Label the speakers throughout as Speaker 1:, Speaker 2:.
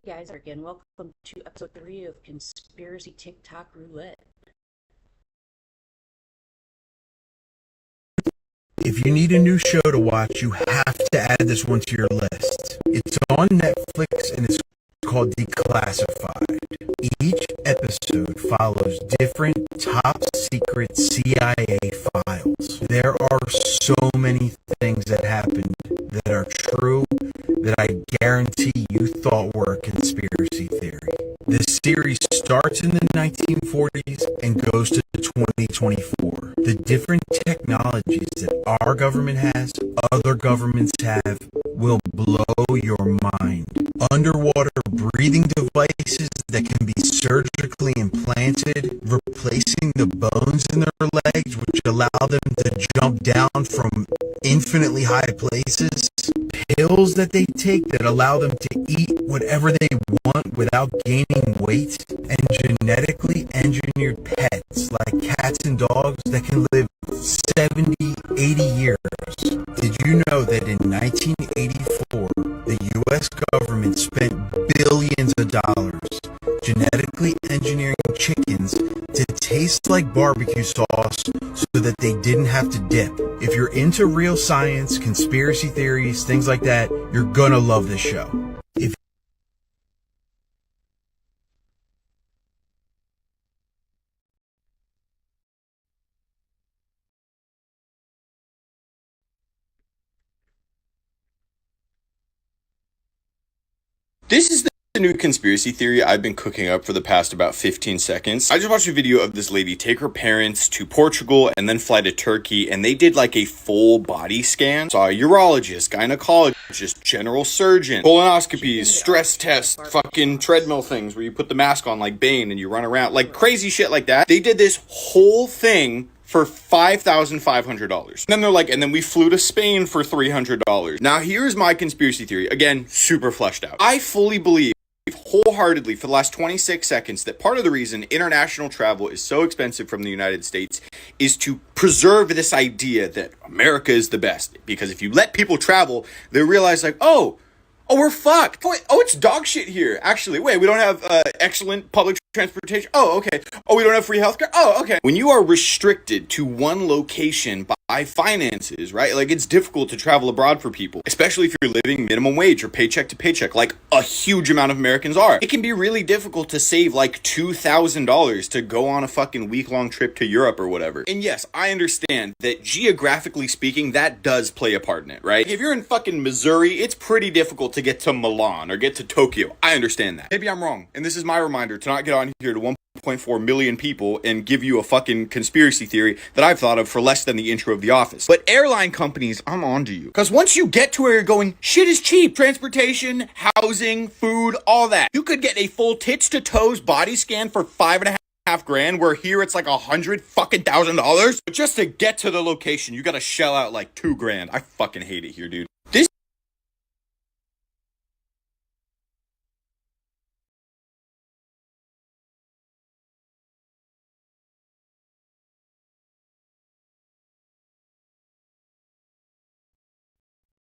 Speaker 1: Guys, again, welcome to episode 3 of Conspiracy TikTok Roulette.
Speaker 2: If you need a new show to watch, you have to add this one to your list. It's on Netflix and it's called Declassified. Each episode follows different top secret CIA files. There are so many things that happened that are true that I guarantee you thought were a conspiracy theory. This series starts in the 1940s and goes to 2024. The different technologies that our government has, other governments have, will blow your mind. Underwater breathing devices that can be surgically implanted, replacing the bones in their legs, which allow them to jump down from infinitely high places. Pills that they take that allow them to eat whatever they want without gaining weight, and genetically engineered pets like cats and dogs that can live 70, 80 years. Did you know that in 1984, the US government spent billions of dollars genetically engineering chickens to taste like barbecue sauce so that they didn't have to dip? If you're into real science, conspiracy theories, things like that, you're gonna love this show.
Speaker 3: This is the new conspiracy theory I've been cooking up for the past about 15 seconds. I just watched a video of this lady take her parents to Portugal and then fly to Turkey, and they did like a full body scan. Saw a urologist, gynecologist, general surgeon, colonoscopies, stress tests, fucking treadmill things where you put the mask on like Bane and you run around, like crazy shit like that. They did this whole thing for $5,500. Then they're like, and then we flew to Spain for $300. Now here's my conspiracy theory. Again, super fleshed out. I fully believe wholeheartedly for the last 26 seconds that part of the reason international travel is so expensive from the United States is to preserve this idea that America is the best. Because if you let people travel, they realize like, oh, we're fucked. Oh, it's dog shit here. Actually, wait, we don't have excellent public transportation. Oh, okay. Oh, we don't have free healthcare. Oh, okay. When you are restricted to one location by finances, right? Like, it's difficult to travel abroad for people, especially if you're living minimum wage or paycheck to paycheck, like a huge amount of Americans are. It can be really difficult to save like $2,000 to go on a fucking week-long trip to Europe or whatever. And yes, I understand that geographically speaking, that does play a part in it, right? If you're in fucking Missouri, it's pretty difficult to get to Milan or get to Tokyo. I understand that. Maybe I'm wrong. And this is my reminder to not get on here to 1.4 million people and give you a fucking conspiracy theory that I've thought of for less than the intro of The Office. But airline companies, I'm on to you. Because once you get to where you're going, shit is cheap. Transportation, housing, food, all that. You could get a full tits to toes body scan for $5,500, where here it's like $100,000. But just to get to the location, you gotta shell out like $2,000. I fucking hate it here, dude.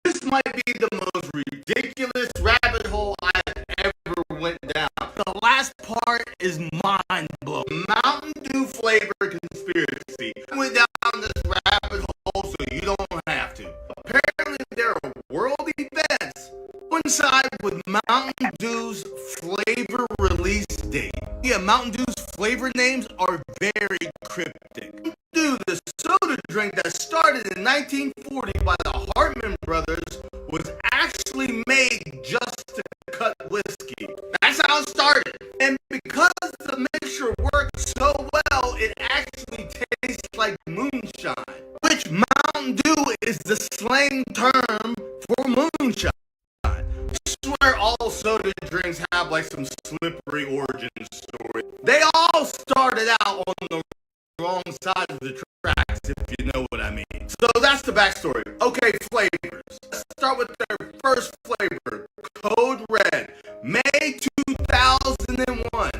Speaker 4: This might be the most ridiculous rabbit hole I've ever went down. The last part is mind-blowing. Mountain Dew flavor conspiracy. I went down this rabbit hole so you don't have to. Apparently there are world events coincide with Mountain Dew's flavor release date. Yeah, Mountain Dew's flavor names are very cryptic. Mountain Dew, the soda drink that started in 1940 by the Hartman brothers, was actually made just to cut whiskey. That's how it started. And because the mixture worked so well, it actually tastes like moonshine, which Mountain Dew is the slang term for moonshine. I swear all soda drinks have like some slippery origin story. They all started out on the wrong side of the tracks, if you know what I mean. So that's the backstory. Okay, flavors. Let's start with their first flavor, Code Red, May 2001.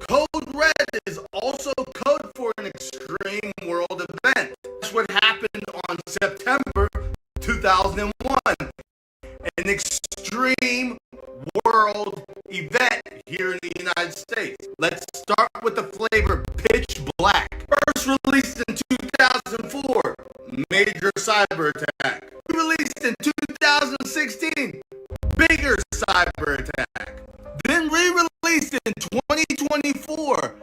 Speaker 4: Code Red is also code for an extreme world event. That's what happened on September 2001. An extreme world event here in the United States. Let's start with the flavor Pitch Black. First released in 2004, major cyber attack. Released in 2016, bigger cyber attack. Then re-released in 2024,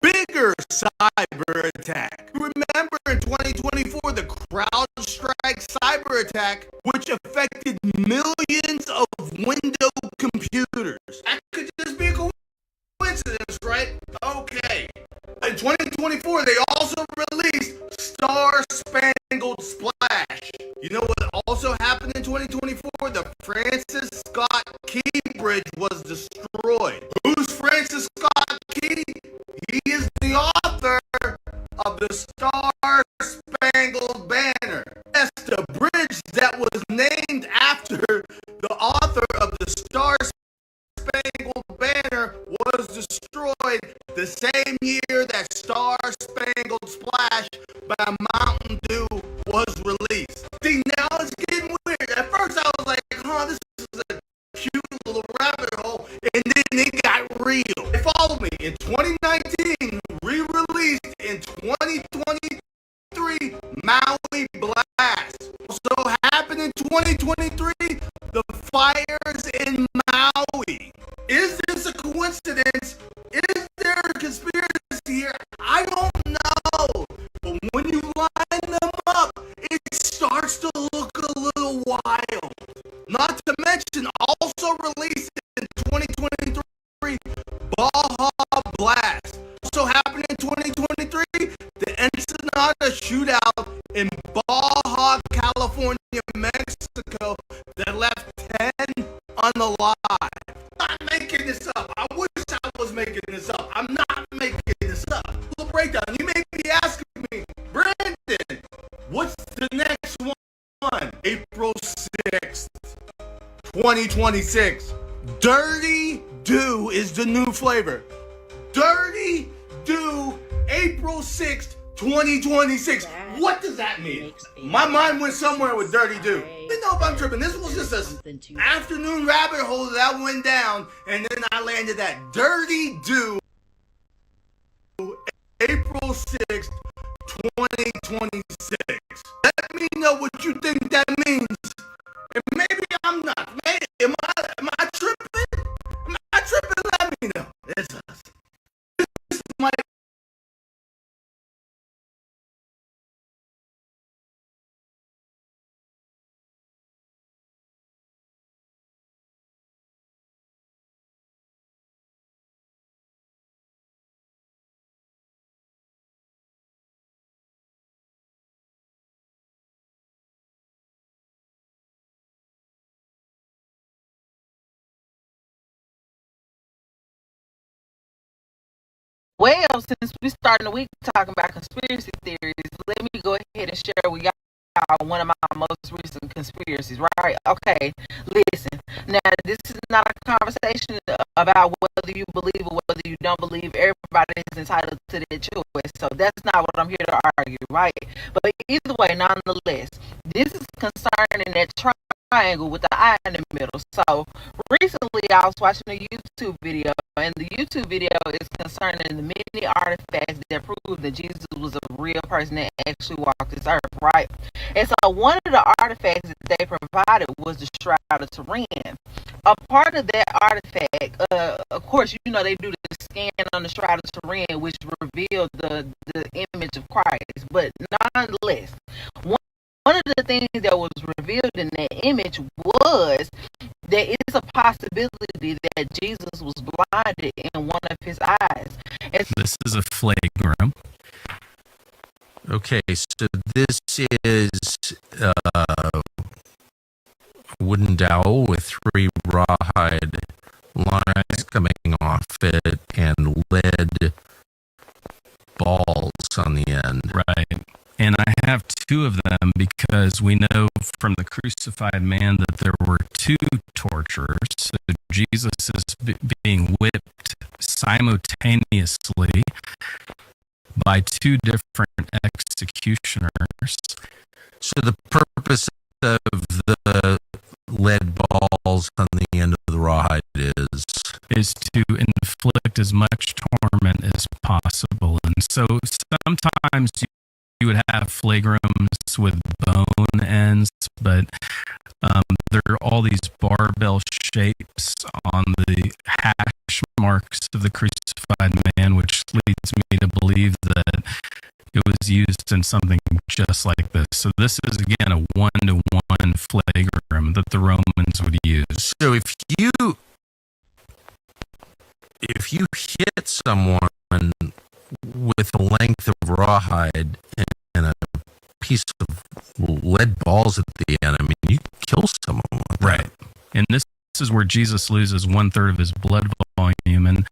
Speaker 4: bigger cyber attack. Remember in 2024, the CrowdStrike cyber attack, which affected millions of Windows computers. That could just be a coincidence, right? Okay. In 2024, they also released Star Spangled Splash. You know what also happened in 2024? The Francis Scott Key Bridge was destroyed. Who's Francis Scott Key? He is the author of the Star Spangled Banner. Yes, the bridge that was named after the author of the Star Spangled Banner was destroyed the same year that Star Spangled Splash by Mountain Dew was released. See, now it's getting weird. At first I was like, this is a cute little rabbit hole, and then it got real. They followed me. In 2019, re-released in 2023, Maui Blast. Also happened in 2023, the fires in Maui. Is this a coincidence? Is there a conspiracy here? I don't know. But when you line them up, it starts to look a little wild. Not to mention, also released in 2023, Baja Blast. Also happened in 2023, the Ensenada shootout in Baja, California, Mexico, that left 10 unalive. I'm not making this up. I wish I was making this up. I'm not making this up. Little breakdown. You may be asking me, Brandon, what's the next one? April 6th, 2026. Dirty Dew is the new flavor. Dirty Dew, April 6th, 2026. What does that mean? My mind went somewhere with Dirty Dew. I don't know if I'm tripping. This was just an afternoon rabbit hole that went down, and then I landed at Dirty Dew, April 6th, 2026. Let me know what you think that means. And maybe I'm not. Maybe, am I tripping? Am I tripping? Let me know. It's us. This is my
Speaker 5: Well, since we starting the week talking about conspiracy theories, let me go ahead and share with y'all one of my most recent conspiracies, right? Okay, listen. Now, this is not a conversation about whether you believe or whether you don't believe. Everybody is entitled to their choice, so that's not what I'm here to argue, right? But either way, nonetheless, this is concerning that triangle with the eye in the middle. So recently I was watching a YouTube video, and the YouTube video is concerning the many artifacts that prove that Jesus was a real person that actually walked this earth, right? And so one of the artifacts that they provided was the Shroud of Turin. A part of that artifact, of course, you know, they do the scan on the Shroud of Turin, which revealed the image of Christ. But nonetheless, one of the things that was revealed in that image was that it's a possibility that Jesus was blinded in one of his eyes. And
Speaker 6: this is a flagrum. Okay, so this is a wooden dowel with 3 rawhide lines coming off it and lead balls on the end.
Speaker 7: Right. And I have 2 of them because we know from the crucified man that there were 2 torturers. So Jesus is being whipped simultaneously by 2 different executioners.
Speaker 2: So the purpose of the lead balls on the end of the rawhide
Speaker 7: is to inflict as much torment as possible. And so sometimes you would have flagrums with bone ends, but there are all these barbell shapes on the hash marks of the crucified man, which leads me to believe that it was used in something just like this. So this is, again, a 1-to-1 flagrum that the Romans would use.
Speaker 6: So if you hit someone with the length of rawhide and a piece of lead balls at the end, I mean, you kill someone with that.
Speaker 7: Right. And this is where Jesus loses 1/3 of his blood volume. And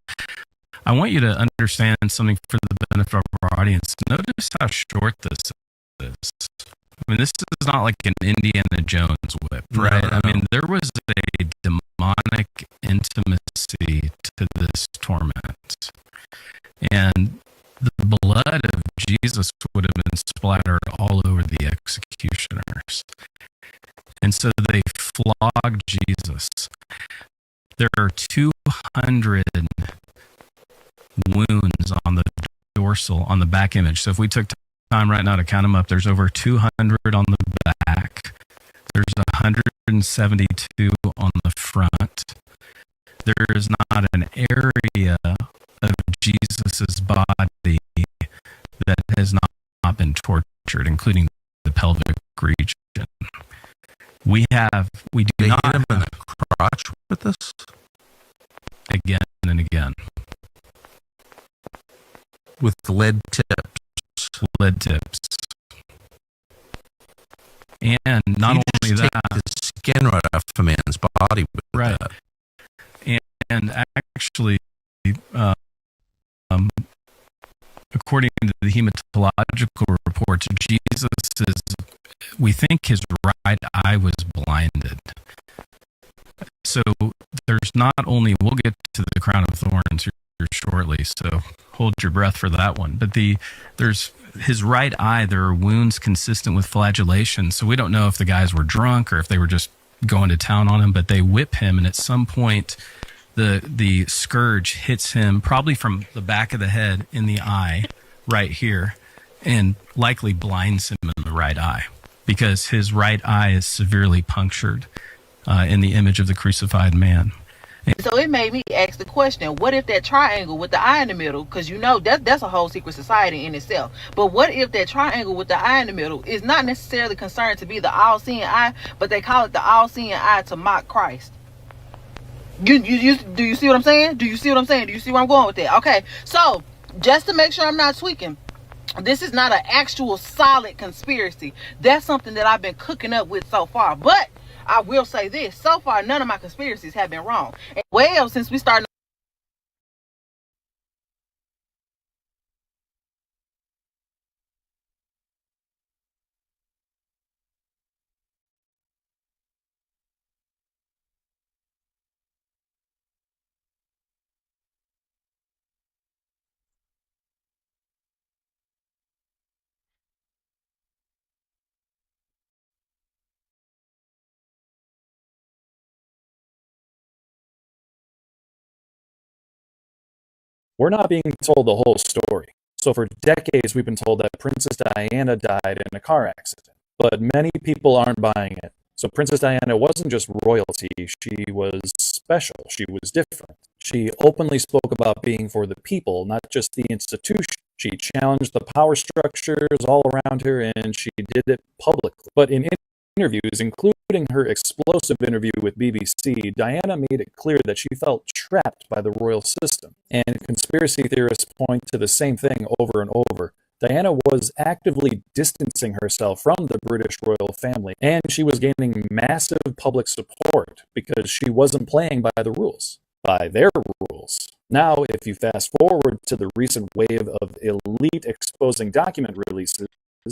Speaker 7: I want you to understand something for the benefit of our audience. Notice how short this is. I mean, this is not like an Indiana Jones whip, right?
Speaker 6: No.
Speaker 7: I mean, there was a demonic intimacy to this torment. And the blood of Jesus would have been splattered all over the executioners. And so they flogged Jesus. There are 200 wounds on the dorsal, on the back image. So if we took time right now to count them up, there's over 200 on the back. There's 172 on the front. There is not an area of Jesus's body that has not been tortured, including the pelvic region. We do
Speaker 6: They
Speaker 7: not
Speaker 6: hit him in the crotch with this?
Speaker 7: again and again.
Speaker 6: With lead tips.
Speaker 7: Lead tips. And not
Speaker 6: You
Speaker 7: only
Speaker 6: just
Speaker 7: that,
Speaker 6: take the skin right off a man's body with
Speaker 7: right.
Speaker 6: that.
Speaker 7: And actually, according to the hematological reports, we think his right eye was blinded. So there's not only, we'll get to the crown of thorns here shortly, so hold your breath for that one. But there's his right eye, there are wounds consistent with flagellation. So we don't know if the guys were drunk or if they were just going to town on him, but they whip him, and at some point the scourge hits him probably from the back of the head in the eye right here, and likely blinds him in the right eye because his right eye is severely punctured in the image of the crucified man.
Speaker 5: So it made me ask the question, what if that triangle with the eye in the middle, because you know that's a whole secret society in itself, but what if that triangle with the eye in the middle is not necessarily concerned to be the all-seeing eye, but they call it the all-seeing eye to mock Christ? Do you see what I'm saying? Do you see what I'm saying? Do you see where I'm going with that? Okay, so just to make sure I'm not tweaking, this is not an actual solid conspiracy. That's something that I've been cooking up with so far, but I will say this, so far none of my conspiracies have been wrong. And well, since we started
Speaker 8: We're not being told the whole story. So for decades, we've been told that Princess Diana died in a car accident, but many people aren't buying it. So Princess Diana wasn't just royalty, she was special, she was different. She openly spoke about being for the people, not just the institution. She challenged the power structures all around her, and she did it publicly. But in interviews, including her explosive interview with BBC, Diana made it clear that she felt trapped by the royal system. And conspiracy theorists point to the same thing over and over. Diana was actively distancing herself from the British royal family, and she was gaining massive public support because she wasn't playing by the rules, by their rules. Now, if you fast forward to the recent wave of elite exposing document releases,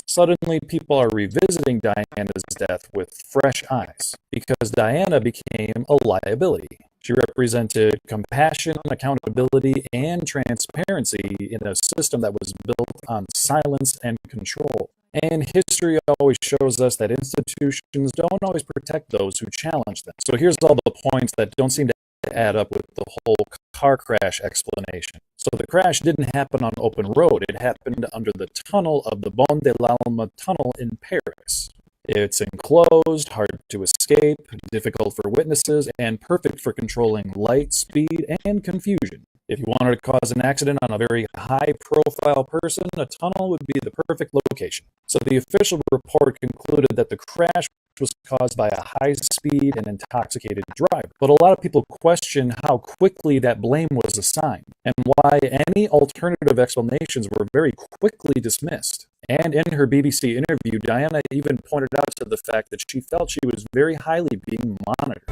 Speaker 8: suddenly people are revisiting Diana's death with fresh eyes because Diana became a liability. She represented compassion, accountability, and transparency in a system that was built on silence and control. And history always shows us that institutions don't always protect those who challenge them. So here's all the points that don't seem to to add up with the whole car crash explanation. So the crash didn't happen on open road. It happened under the tunnel of the Pont de l'Alma tunnel in Paris. It's enclosed, hard to escape, difficult for witnesses, and perfect for controlling light, speed, and confusion. If you wanted to cause an accident on a very high-profile person, a tunnel would be the perfect location. So the official report concluded that the crash was caused by a high-speed and intoxicated driver. But a lot of people question how quickly that blame was assigned, and why any alternative explanations were very quickly dismissed. And in her BBC interview, Diana even pointed out to the fact that she felt she was very highly being monitored.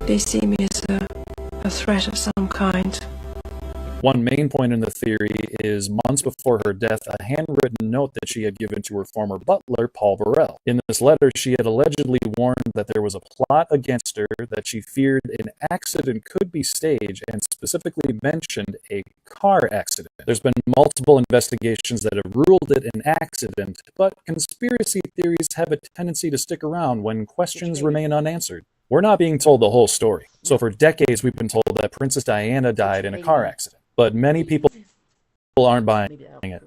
Speaker 9: They see me as a threat of some kind.
Speaker 8: One main point in the theory is months before her death, a handwritten note that she had given to her former butler, Paul Burrell. In this letter, she had allegedly warned that there was a plot against her, that she feared an accident could be staged, and specifically mentioned a car accident. There's been multiple investigations that have ruled it an accident, but conspiracy theories have a tendency to stick around when questions remain unanswered. We're not being told the whole story. So for decades, we've been told that Princess Diana died in a car accident. But many people aren't buying it.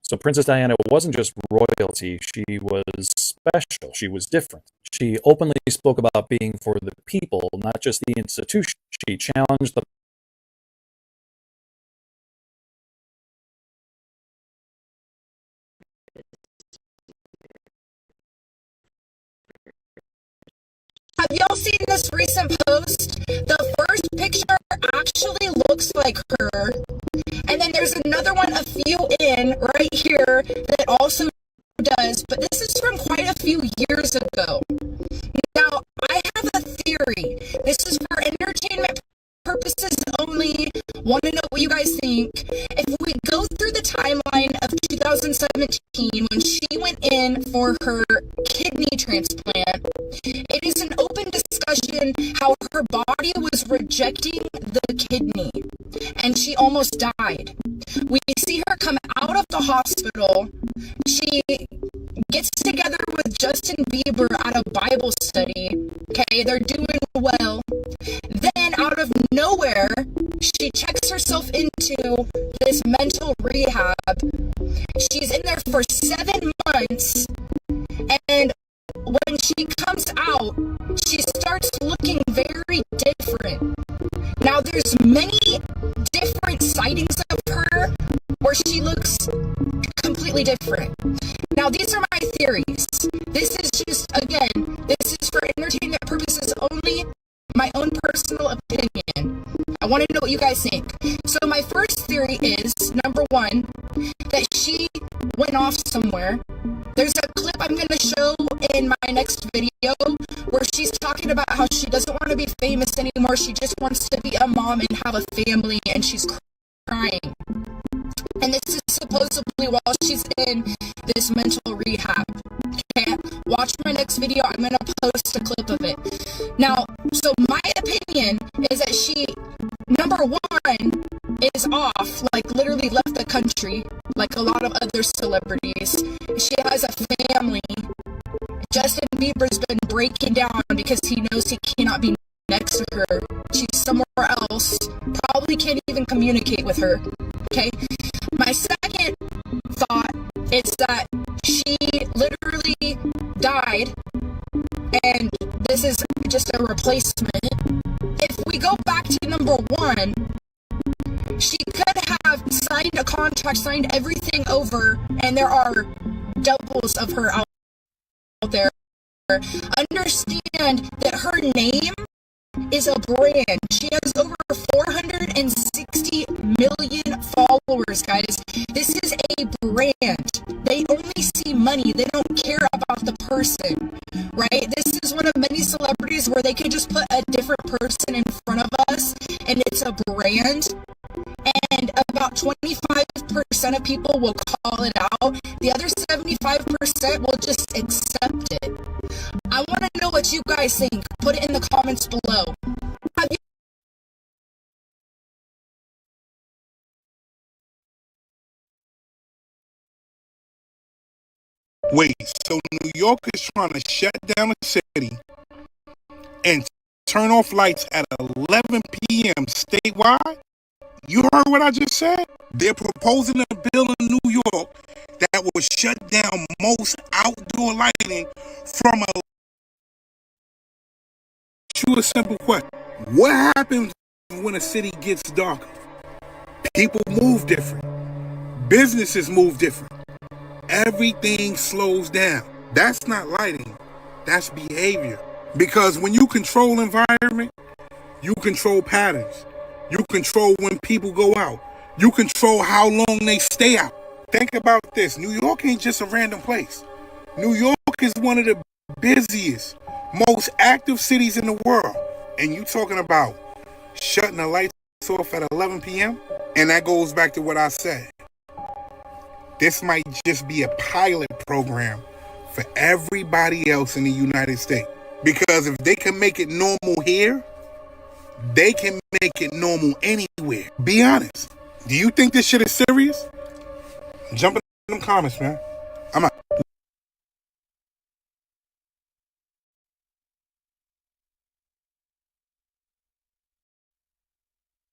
Speaker 8: So Princess Diana wasn't just royalty, she was special, she was different. She openly spoke about being for the people, not just the institution. She challenged the
Speaker 10: Have y'all seen this recent post? The first picture actually looks like her. And then there's another one a few in right here that also does, but this is from quite a few years ago. Now, I have a theory. This is for entertainment purposes only. Want to know what you guys think. If we go through the timeline of 2017 when she went in for her kidney transplant, it is an open discussion how her body was rejecting the kidney and she almost died. We see her come out of the hospital. She gets together with Justin Bieber at a Bible study. Okay, they're doing well. Then out of nowhere, she checks herself into this mental rehab. She's in there for 7 months, and when she comes out, she starts looking very different. Now, there's many different sightings of her where she looks completely different. Now, these are my theories. This is just, again, this is for entertainment purposes only, my own personal opinion. I want to know what you guys think. So my first theory is, number one, that she went off somewhere. There's a clip I'm going to show in my next video where she's talking about how she doesn't want to be famous anymore. She just wants to be a mom and have a family, and she's crying. And this is supposedly while she's in this mental rehab. Okay, watch my next video. I'm going to post a clip of it. Now, so my opinion is that she, number one, is off, like literally left the country, like a lot of other celebrities. She has a family. Justin Bieber's been breaking down because he knows he cannot be next to her. She's somewhere else. Probably can't even communicate with her. Okay? My second thought is that she literally died, and this is just a replacement. If we go back to number one, she could have signed a contract, signed everything over, and there are doubles of her out there. Understand that her name is a brand. She has over 460 million followers, guys. This is a brand. They only see money. They don't care about the person, right? This is one of many celebrities where they can just put a different person in front of us, and it's a brand. And about 25% of people will call it out. The other 75% will just accept it. I want to know what you guys think. Put it in the comments below. Have you
Speaker 11: Wait, so New York is trying to shut down a city and turn off lights at 11 p.m. statewide. You heard what I just said? They're proposing a bill in New York that will shut down most outdoor lighting from a simple question. What happens when a city gets darker? People move different. Businesses move different. Everything slows down. That's not lighting. That's behavior. Because when you control environment, you control patterns. You control when people go out. You control how long they stay out. Think about this. New York ain't just a random place. New York is one of the busiest, most active cities in the world. And you talking about shutting the lights off at 11 p.m.? And that goes back to what I said. This might just be a pilot program for everybody else in the United States. Because if they can make it normal here, they can make it normal anywhere. Be honest. Do you think this shit is serious? Jump in them comments, man. I'm out.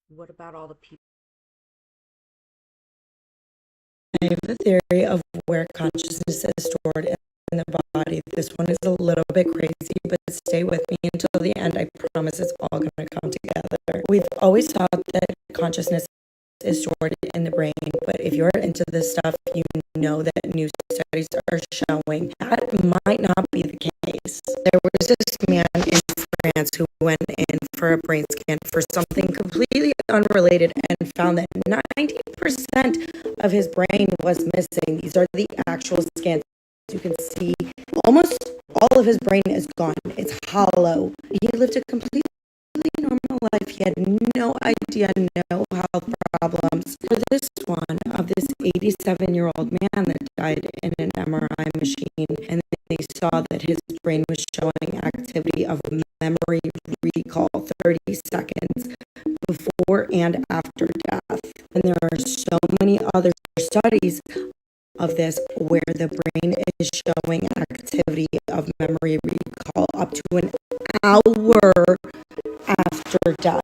Speaker 1: What about all the people?
Speaker 12: I have a theory of where consciousness is stored in the body. This one is a little bit crazy, but stay with me until the end. I promise it's all going to come together. We've always thought that consciousness is stored in the brain, but if you're into this stuff, you know that new studies are showing that might not be the case. There was this man in France who went in for a brain scan for something completely unrelated and found that 90% of his brain was missing. These are the actual scans. You can see almost all of his brain is gone. It's hollow. He lived a completely normal life. He had no idea, no health problems. For this one of this 87-year-old man that died in an MRI machine, and they saw that his brain was showing activity of memory recall 30 seconds before and after death. And there are so many other studies of this where the brain is showing activity of memory recall up to an hour after death.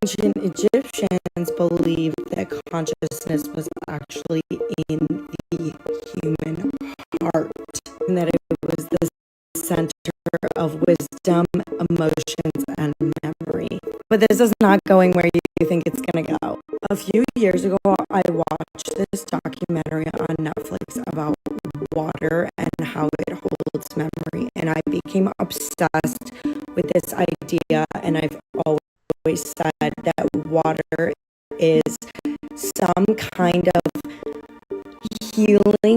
Speaker 12: Ancient Egyptians believed that consciousness was actually in the human heart and that it was the center of wisdom, emotions, and memory. But this is not going where you think it's going to go. A few years ago, I watched this documentary on Netflix about water and how it holds memory, and I became obsessed with this idea, and I've always said that water is some kind of healing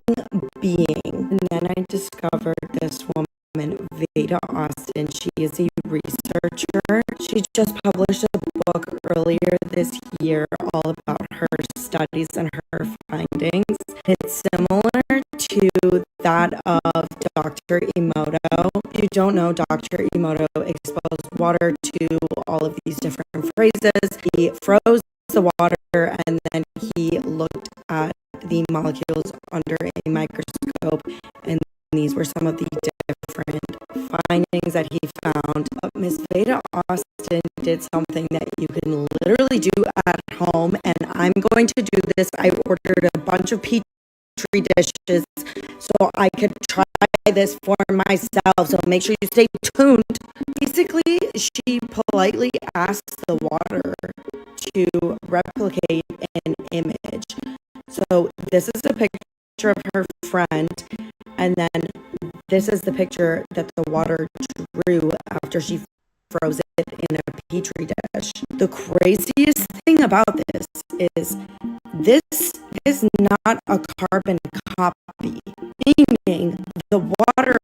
Speaker 12: being. And then I discovered this woman, Veda Austin. She is a researcher. She just published a book earlier this year all about her studies and her findings. It's similar to that of Dr. Emoto. If you don't know, Dr. Emoto exposed water to all of these different phrases. He froze the water and then he looked at the molecules under a microscope, and these were some of the different findings that he found. Miss Veda Austin did something that you can literally do at home, and I'm going to do this. I ordered a bunch of petri dishes so I could try this for myself, so make sure you stay tuned. Basically, she politely asks the water to replicate an image. So this is a picture of her friend, and then this is the picture that the water drew after she froze it in a petri dish. The craziest thing about this is not a carbon copy, meaning the water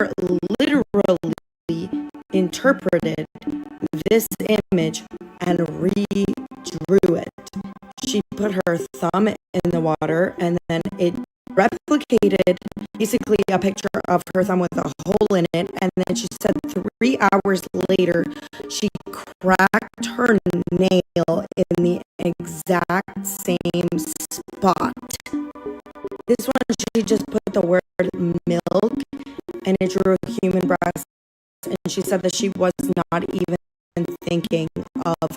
Speaker 12: literally interpreted this image and redrew it. She put her thumb in the water, and then it replicated basically a picture of her thumb with a hole in it, and then she said 3 hours later she cracked her nail in the exact same spot. This one, she just put the word milk and it drew a human breast, and she said that she was not even thinking of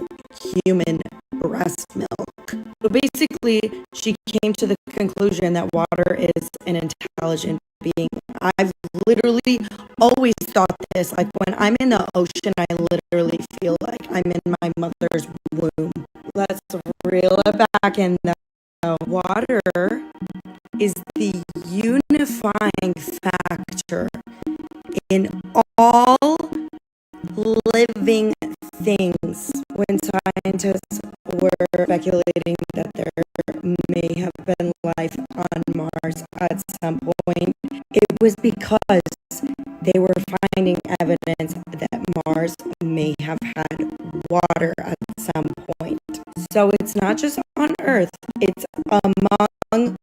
Speaker 12: human breast milk. So basically, she came to the conclusion that water is an intelligent being. I've literally always thought this. Like when I'm in the ocean, I literally feel like I'm in my mother's womb. Let's reel it back in. The water is the unifying factor in all living things. When scientists were speculating that there may have been life on Mars at some point, it was because they were finding evidence that Mars may have had water at some point. So it's not just on Earth, it's among the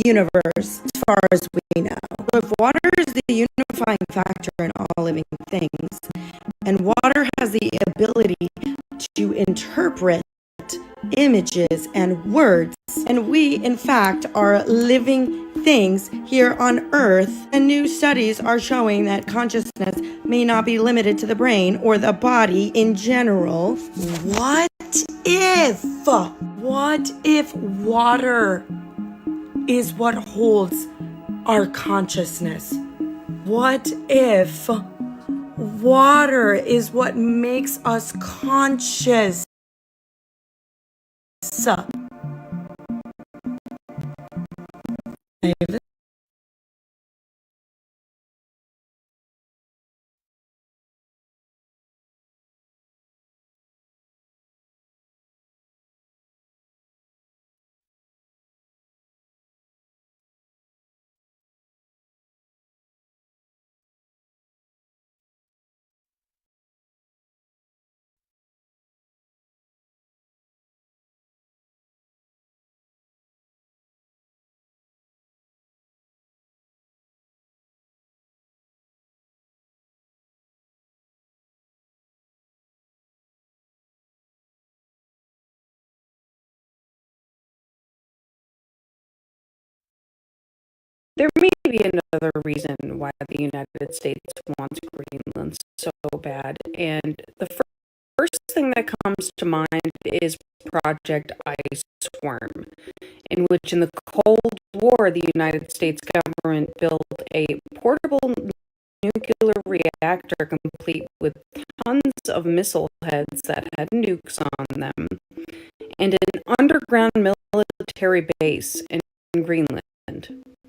Speaker 12: universe as far as we know. If water is the unifying factor in all living things, and water has the ability to interpret images and words, and we in fact are living things here on Earth, and new studies are showing that consciousness may not be limited to the brain or the body in general. What if water is what holds our consciousness? What if water is what makes us conscious?
Speaker 1: There may be another reason why the United States wants Greenland so bad, and the first thing that comes to mind is Project Ice Worm, in which in the Cold War the United States government built a portable nuclear reactor complete with tons of missile heads that had nukes on them, and an underground military base in Greenland.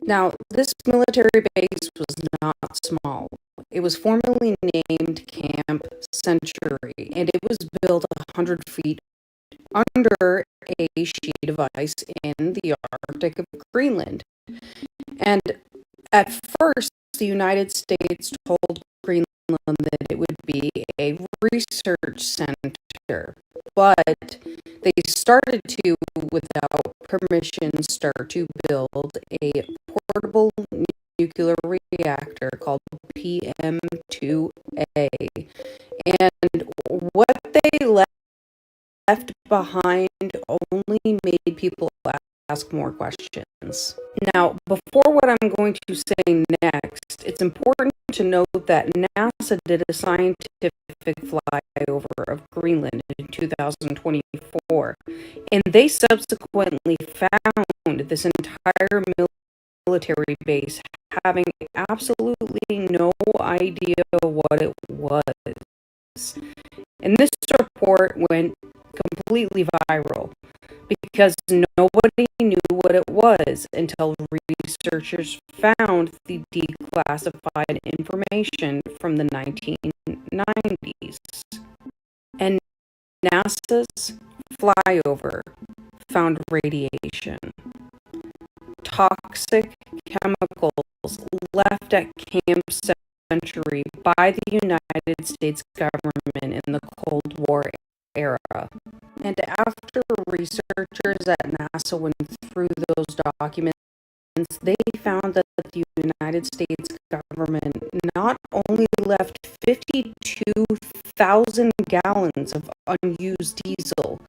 Speaker 1: Now, this military base was not small. It was formerly named Camp Century, and it was built 100 feet under a sheet of ice in the Arctic of Greenland. And at first, the United States told Greenland that it would be a research center, but they started to, without permission, start to build a portable nuclear reactor called PM2A. And what they left behind only made people ask more questions. Now, before what I'm going to say next, it's important to note that NASA did a scientific flyover of Greenland in 2024, and they subsequently found this entire military base having absolutely no idea what it was. And this report went completely viral because nobody knew what it was until researchers found the declassified information from the 1990s. And NASA's flyover found radiation, toxic chemicals left at Camp Century by the United States government in the Cold War era. And after researchers at NASA went through those documents, they found that the United States government not only left 52,000 gallons of unused diesel,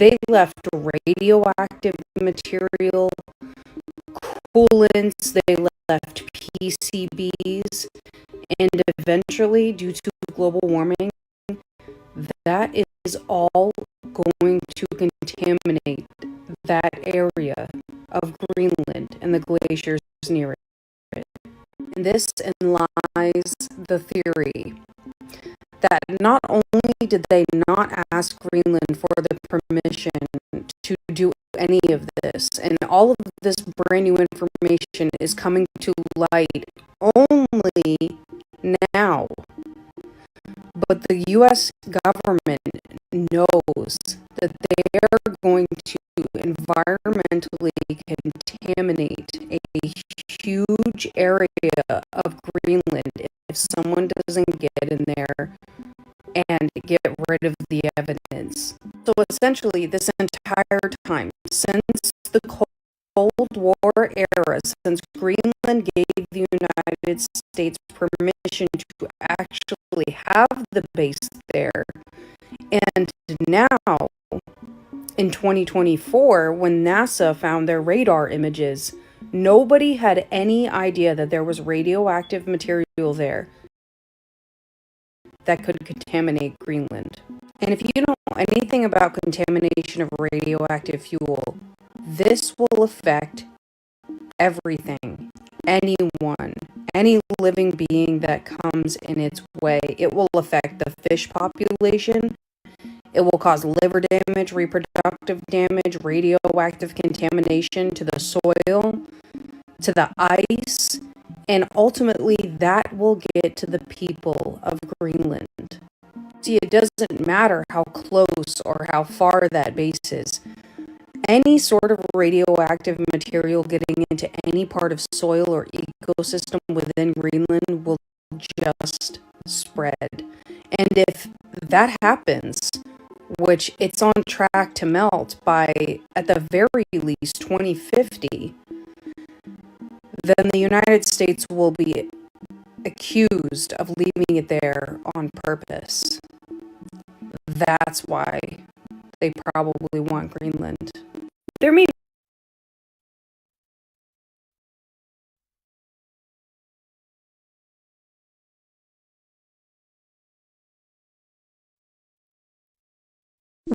Speaker 1: they left radioactive material, coolants, they left PCBs, and eventually, due to global warming, is all going to contaminate that area of Greenland and the glaciers near it. And this lies the theory that not only did they not ask Greenland for the permission to do any of this, and all of this brand new information is coming to light only now, but the US government knows that they are going to environmentally contaminate a huge area of Greenland if someone doesn't get in there and get rid of the evidence. So essentially, this entire time, since the Cold War era, since Greenland gave the United States permission to actually have the base there, and now in 2024, when NASA found their radar images, nobody had any idea that there was radioactive material there that could contaminate Greenland. And if you don't know anything about contamination of radioactive fuel, this will affect everything, anyone, any living being that comes in its way. It will affect the fish population. It will cause liver damage, reproductive damage, radioactive contamination to the soil, to the ice, and ultimately that will get to the people of Greenland. See, it doesn't matter how close or how far that base is. Any sort of radioactive material getting into any part of soil or ecosystem within Greenland will just spread. And if that happens, which it's on track to melt by, at the very least, 2050, then the United States will be accused of leaving it there on purpose. That's why they probably want Greenland. There may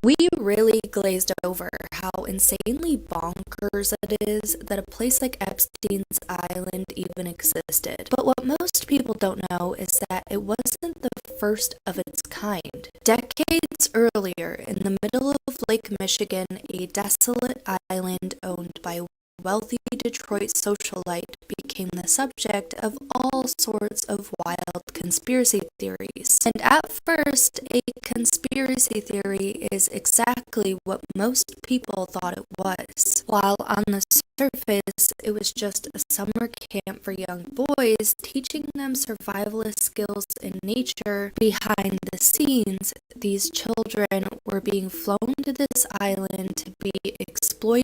Speaker 13: We really glazed over how insanely bonkers it is that a place like Epstein's Island even existed. But what most people don't know is that it wasn't the first of its kind. Decades earlier, in the middle of Lake Michigan, a desolate island owned by a wealthy Detroit socialite became the subject of all sorts of wild conspiracy theories. And at first, a conspiracy theory is exactly what most people thought it was. While on the surface, it was just a summer camp for young boys, teaching them survivalist skills in nature, behind the scenes, these children were being flown to this island to be exploited,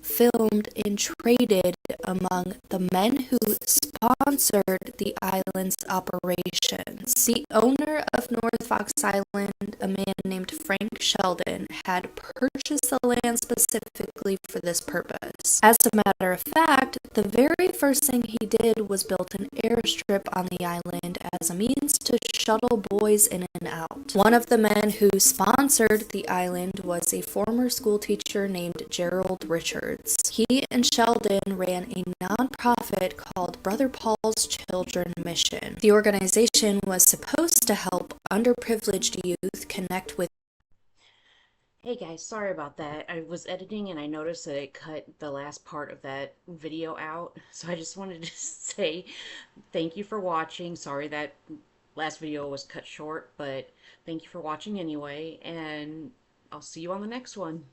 Speaker 13: filmed, and traded among the men who sponsored the island's operations. The owner of North Fox Island, a man named Frank Sheldon, had purchased the land specifically for this purpose. As a matter of fact, the very first thing he did was build an airstrip on the island as a means to shuttle boys in and out. One of the men who sponsored the island was a former school teacher named Gerald Richards. He and Sheldon ran a nonprofit called Brother Paul's Children Mission. The organization was supposed to help underprivileged youth connect with.
Speaker 14: Hey guys, sorry about that. I was editing and I noticed that it cut the last part of that video out. So I just wanted to say thank you for watching. Sorry that last video was cut short, but thank you for watching anyway, and I'll see you on the next one.